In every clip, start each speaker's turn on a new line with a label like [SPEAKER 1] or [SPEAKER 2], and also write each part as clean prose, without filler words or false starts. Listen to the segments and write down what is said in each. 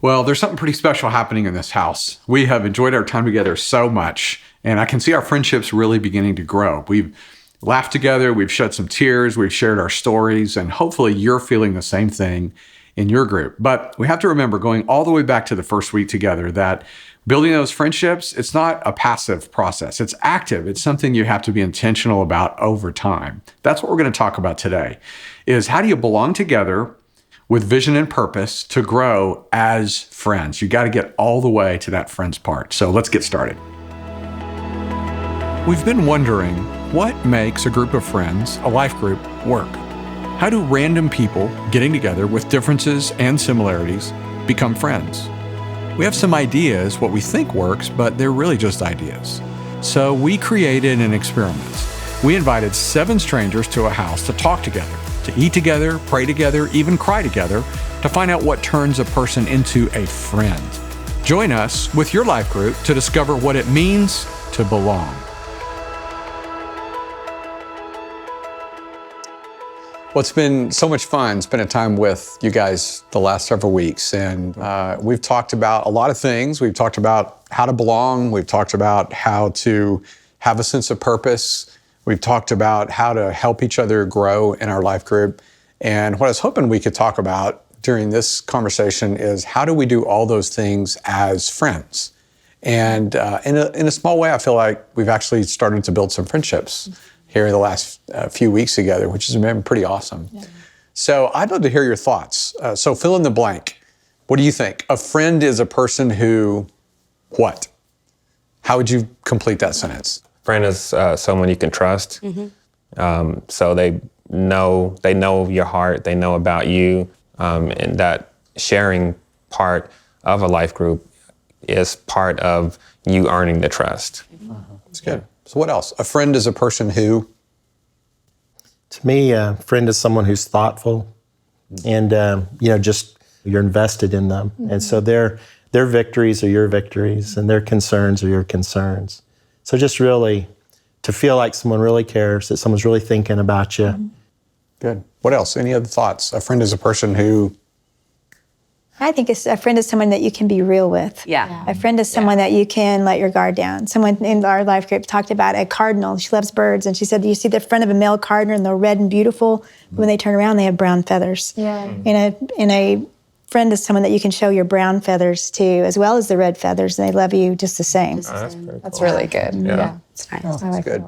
[SPEAKER 1] Well, there's something pretty special happening in this house. We have enjoyed our time together so much, and I can see our friendships really beginning to grow. We've laughed together, we've shed some tears, we've shared our stories, and hopefully you're feeling the same thing in your group. But we have to remember, going all the way back to the first week together, that building those friendships, it's not a passive process. It's active. It's something you have to be intentional about over time. That's what we're going to talk about today, is how do you belong together with vision and purpose to grow as friends? You got to get all the way to that friends part. So let's get started. We've been wondering, what makes a group of friends, a life group, work? How do random people getting together with differences and similarities become friends? We have some ideas what we think works, but they're really just ideas. So we created an experiment. We invited 7 strangers to a house to talk together, to eat together, pray together, even cry together, to find out what turns a person into a friend. Join us with your life group to discover what it means to belong. Well, it's been so much fun spending time with you guys the last several weeks. And we've talked about a lot of things. We've talked about how to belong. We've talked about how to have a sense of purpose. We've talked about how to help each other grow in our life group. And what I was hoping we could talk about during this conversation is, how do we do all those things as friends? And in a small way, I feel like we've actually started to build some friendships here in the last few weeks together, which has been pretty awesome. Yeah. So I'd love to hear your thoughts. So fill in the blank. What do you think? A friend is a person who, what? How would you complete that sentence?
[SPEAKER 2] Friend is someone you can trust. Mm-hmm. So they know your heart, they know about you, and that sharing part of a life group is part of you earning the trust.
[SPEAKER 1] That's good. So what else? A friend is a person who?
[SPEAKER 3] To me, a friend is someone who's thoughtful and, just you're invested in them. Mm-hmm. And so their victories are your victories and their concerns are your concerns. So just really to feel like someone really cares, that someone's really thinking about you. Mm-hmm.
[SPEAKER 1] Good. What else? Any other thoughts? A friend is a person who?
[SPEAKER 4] I think a friend is someone that you can be real with.
[SPEAKER 5] Yeah.
[SPEAKER 4] A friend is someone that you can let your guard down. Someone in our life group talked about a cardinal. She loves birds, and she said, you see the front of a male cardinal, and they're red and beautiful. When they turn around, they have brown feathers. Yeah. And a friend is someone that you can show your brown feathers to, as well as the red feathers, and they love you just the same.
[SPEAKER 5] That's really good. Yeah.
[SPEAKER 4] It's nice.
[SPEAKER 1] Oh, that's good.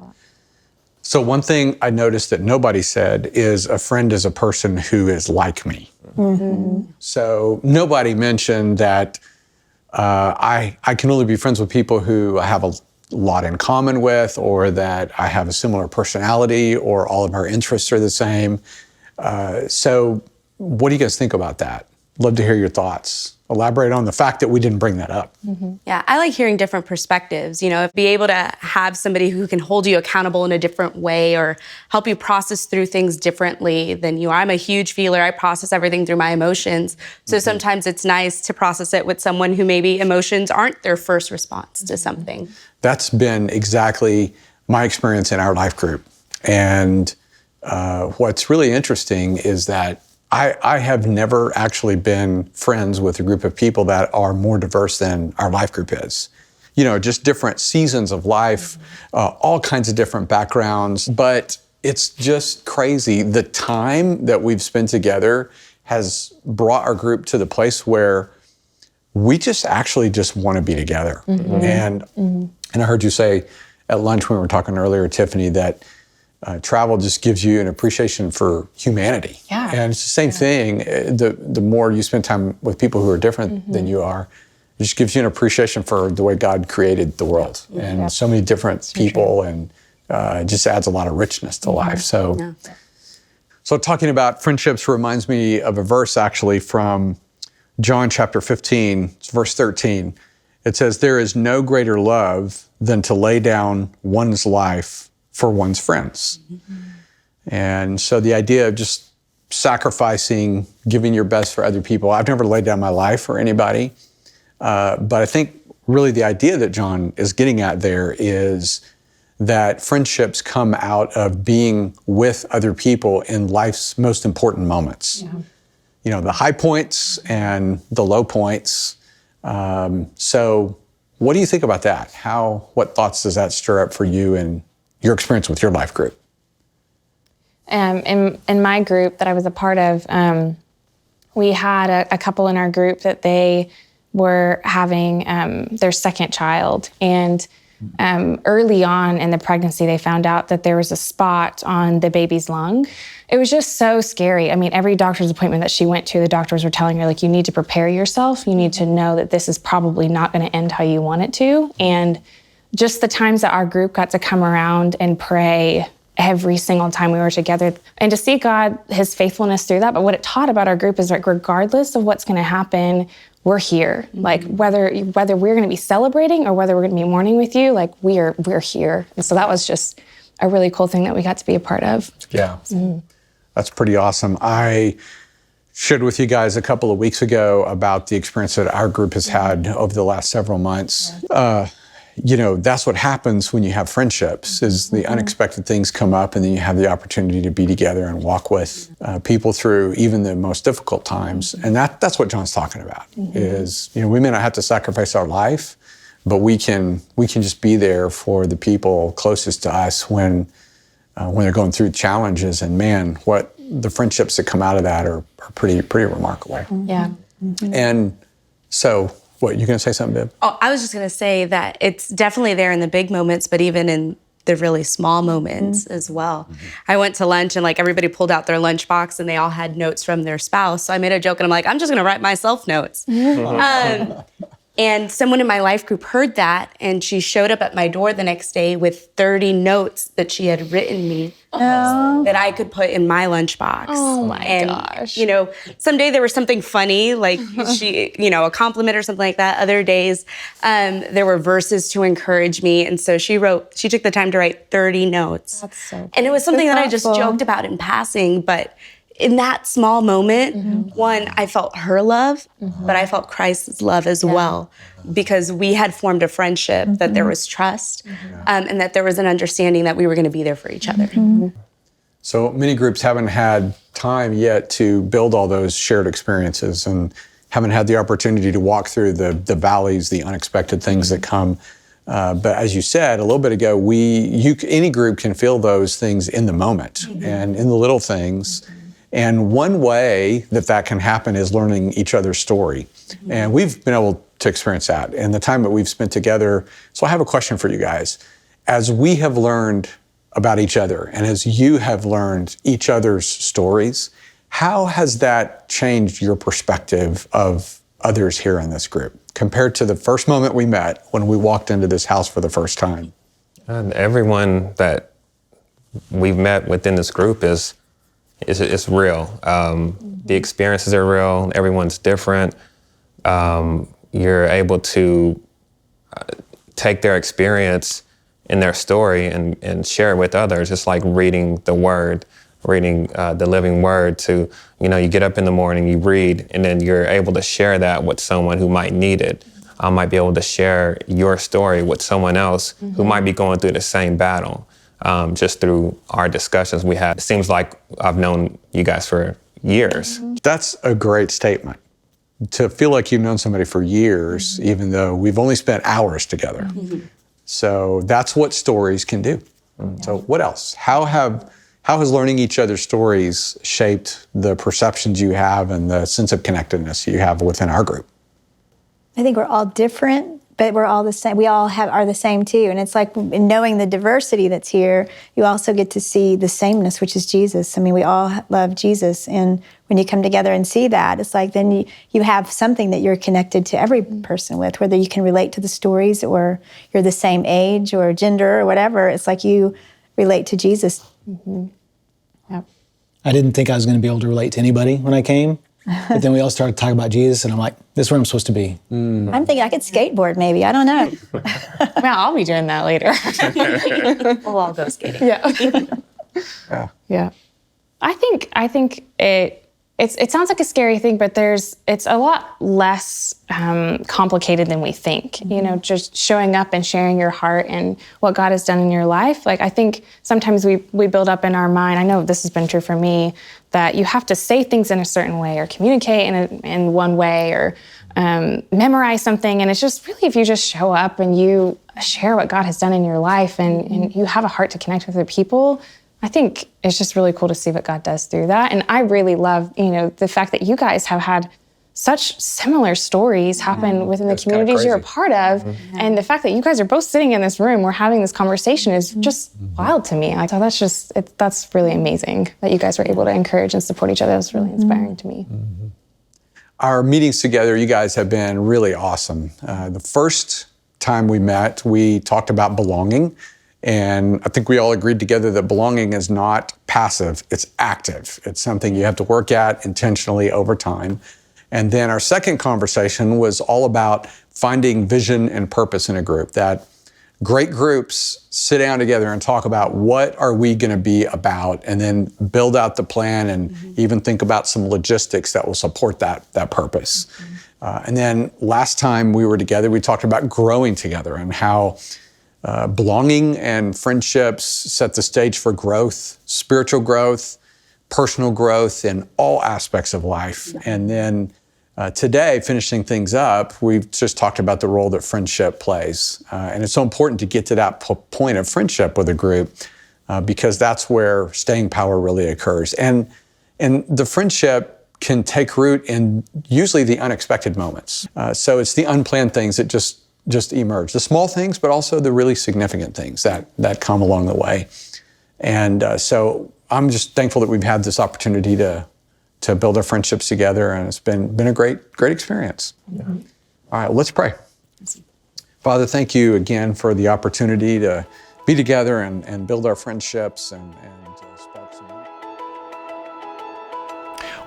[SPEAKER 1] So one thing I noticed that nobody said is, a friend is a person who is like me. Mm-hmm. So nobody mentioned that I can only be friends with people who I have a lot in common with, or that I have a similar personality, or all of our interests are the same. So what do you guys think about that? Love to hear your thoughts. Elaborate on the fact that we didn't bring that up.
[SPEAKER 5] Mm-hmm. Yeah, I like hearing different perspectives. Be able to have somebody who can hold you accountable in a different way, or help you process through things differently than you. I'm a huge feeler. I process everything through my emotions. So sometimes it's nice to process it with someone who maybe emotions aren't their first response to something.
[SPEAKER 1] That's been exactly my experience in our life group. And what's really interesting is that I have never actually been friends with a group of people that are more diverse than our life group is. Just different seasons of life, all kinds of different backgrounds. But it's just crazy. The time that we've spent together has brought our group to the place where we just want to be together. Mm-hmm. And I heard you say at lunch when we were talking earlier, Tiffany, that travel just gives you an appreciation for humanity.
[SPEAKER 5] Yeah.
[SPEAKER 1] And it's the same thing. The more you spend time with people who are different than you are, it just gives you an appreciation for the way God created the world. And so many different people, and it just adds a lot of richness to life. So talking about friendships reminds me of a verse actually from John chapter 15, it's verse 13. It says, "There is no greater love than to lay down one's life for one's friends." Mm-hmm. And so the idea of just sacrificing, giving your best for other people. I've never laid down my life for anybody, but I think really the idea that John is getting at there is that friendships come out of being with other people in life's most important moments. Yeah. the high points and the low points. So what do you think about that? What thoughts does that stir up for you and your experience with your life group?
[SPEAKER 6] In my group that I was a part of, we had a couple in our group that they were having their second child. And early on in the pregnancy, they found out that there was a spot on the baby's lung. It was just so scary. I mean, every doctor's appointment that she went to, the doctors were telling her, like, you need to prepare yourself. You need to know that this is probably not going to end how you want it to. And just the times that our group got to come around and pray every single time we were together, and to see God, his faithfulness through that. But what it taught about our group is like, regardless of what's going to happen, we're here. Like whether we're going to be celebrating or whether we're going to be mourning with you, like we're here. And so that was just a really cool thing that we got to be a part of.
[SPEAKER 1] Yeah, that's pretty awesome. I shared with you guys a couple of weeks ago about the experience that our group has had over the last several months. That's what happens when you have friendships, is the unexpected things come up, and then you have the opportunity to be together and walk with people through even the most difficult times. And that's what John's talking about, is, we may not have to sacrifice our life, but we can just be there for the people closest to us when they're going through challenges. And man, what the friendships that come out of that are pretty remarkable.
[SPEAKER 6] Yeah.
[SPEAKER 1] And so, what, you going to say something, Bib?
[SPEAKER 5] Oh, I was just going to say that it's definitely there in the big moments, but even in the really small moments as well. I went to lunch and everybody pulled out their lunchbox and they all had notes from their spouse. So I made a joke and I'm like, I'm just going to write myself notes. And someone in my life group heard that, and she showed up at my door the next day with 30 notes that she had written me that I could put in my lunchbox.
[SPEAKER 6] Oh my gosh.
[SPEAKER 5] Someday there was something funny, like she, a compliment or something like that. Other days, there were verses to encourage me. And so she took the time to write 30 notes.
[SPEAKER 6] That's so cool.
[SPEAKER 5] And it was something that I just joked about in passing, but in that small moment, one, I felt her love, but I felt Christ's love as well, because we had formed a friendship, that there was trust, and that there was an understanding that we were going to be there for each other.
[SPEAKER 1] So many groups haven't had time yet to build all those shared experiences and haven't had the opportunity to walk through the valleys, the unexpected things that come. But as you said a little bit ago, any group can feel those things in the moment and in the little things. And one way that can happen is learning each other's story. And we've been able to experience that in the time that we've spent together. So I have a question for you guys. As we have learned about each other and as you have learned each other's stories, how has that changed your perspective of others here in this group compared to the first moment we met when we walked into this house for the first time?
[SPEAKER 2] And everyone that we've met within this group is real. The experiences are real. Everyone's different. You're able to take their experience and their story and share it with others. It's like reading the Word, reading the living Word. You get up in the morning, you read, and then you're able to share that with someone who might need it. I might be able to share your story with someone else who might be going through the same battle. Just through our discussions we had. It seems like I've known you guys for years.
[SPEAKER 1] That's a great statement. To feel like you've known somebody for years, even though we've only spent hours together. So that's what stories can do. So what else? How has learning each other's stories shaped the perceptions you have and the sense of connectedness you have within our group?
[SPEAKER 4] I think we're all different, but we're all the same. We all are the same too. And it's like, in knowing the diversity that's here, you also get to see the sameness, which is Jesus. I mean, we all love Jesus. And when you come together and see that, it's like then you have something that you're connected to every person with, whether you can relate to the stories or you're the same age or gender or whatever. It's like you relate to Jesus.
[SPEAKER 6] Yep.
[SPEAKER 7] I didn't think I was going to be able to relate to anybody when I came. But then we all started talking about Jesus, and I'm like, this is where I'm supposed to be.
[SPEAKER 4] I'm thinking I could skateboard maybe. I don't know.
[SPEAKER 6] Well, I'll be doing that later.
[SPEAKER 5] We'll all go skating.
[SPEAKER 6] Yeah. I think it it sounds like a scary thing, but it's a lot less complicated than we think. You know, just showing up and sharing your heart and what God has done in your life. Like, I think sometimes we build up in our mind, I know this has been true for me, that you have to say things in a certain way or communicate in one way or memorize something. And it's just really, if you just show up and you share what God has done in your life and you have a heart to connect with other people, I think it's just really cool to see what God does through that. And I really love, the fact that you guys have had such similar stories happen within the communities you're a part of. And the fact that you guys are both sitting in this room, we're having this conversation is just wild to me. I thought that's really amazing that you guys were able to encourage and support each other. That's really inspiring to me.
[SPEAKER 1] Our meetings together, you guys have been really awesome. The first time we met, we talked about belonging. And I think we all agreed together that belonging is not passive, it's active. It's something you have to work at intentionally over time. And then our second conversation was all about finding vision and purpose in a group, that great groups sit down together and talk about what are we going to be about, and then build out the plan and even think about some logistics that will support that purpose. And then last time we were together, we talked about growing together and how belonging and friendships set the stage for growth, spiritual growth, personal growth in all aspects of life. And then today, finishing things up, we've just talked about the role that friendship plays. And it's so important to get to that point of friendship with a group because that's where staying power really occurs. And the friendship can take root in usually the unexpected moments. So it's the unplanned things that just emerge. The small things, but also the really significant things that come along the way. And so I'm just thankful that we've had this opportunity to build our friendships together, and it's been a great experience. Yeah. All right, let's pray. Father, thank you again for the opportunity to be together and build our friendships and spark some hope.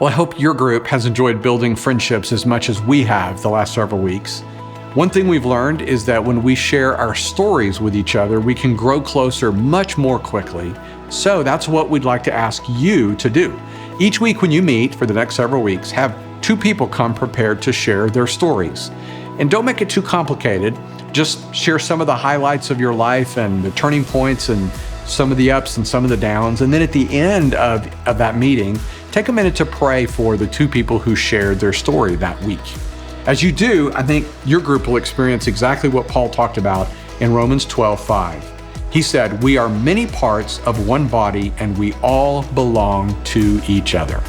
[SPEAKER 1] Well, I hope your group has enjoyed building friendships as much as we have the last several weeks. One thing we've learned is that when we share our stories with each other, we can grow closer much more quickly. So that's what we'd like to ask you to do. Each week when you meet for the next several weeks, have 2 people come prepared to share their stories. And don't make it too complicated. Just share some of the highlights of your life and the turning points and some of the ups and some of the downs. And then at the end of that meeting, take a minute to pray for the 2 people who shared their story that week. As you do, I think your group will experience exactly what Paul talked about in Romans 12:5. He said, "We are many parts of one body and we all belong to each other."